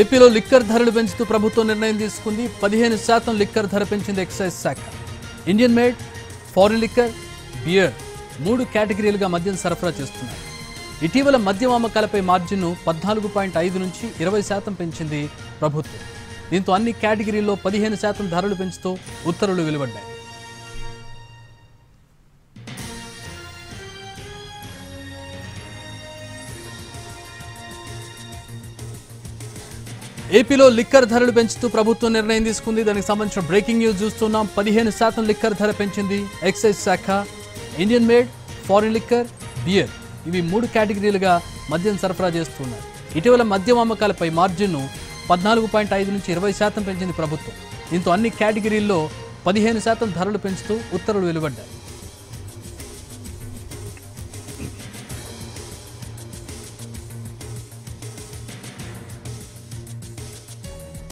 ఏపీలో లిక్కర్ ధరలు పెంచుతూ ప్రభుత్వం నిర్ణయం తీసుకుంది. 15% లిక్కర్ ధర పెంచింది ఎక్సైజ్ శాఖ. Indian made, foreign liquor, beer 3 కేటగిరీలుగా మద్యం సరఫరా చేస్తున్నారు. ఇటీవల మద్యం అమ్మకాలపై మార్జిన్ను 14.5 నుంచి 20% పెంచింది ప్రభుత్వం. దీంతో అన్ని కేటగిరీల్లో 15% ధరలు పెంచుతూ ఉత్తర్వులు వెలువడ్డాయి. ఏపీలో లిక్కర్ ధరలు పెంచుతూ ప్రభుత్వం నిర్ణయం తీసుకుంది. దానికి సంబంధించిన బ్రేకింగ్ న్యూస్ చూస్తున్నాం. 15% లిక్కర్ ధర పెంచింది ఎక్సైజ్ శాఖ. Indian made, foreign liquor, beer ఇవి 3 కేటగిరీలుగా మద్యం సరఫరా చేస్తున్నారు. ఇటీవల మద్యం అమ్మకాలపై మార్జిన్ను 14.5 నుంచి 20% పెంచింది ప్రభుత్వం. దీంతో అన్ని కేటగిరీల్లో 15% ధరలు పెంచుతూ ఉత్తర్వులు వెలువడ్డాయి.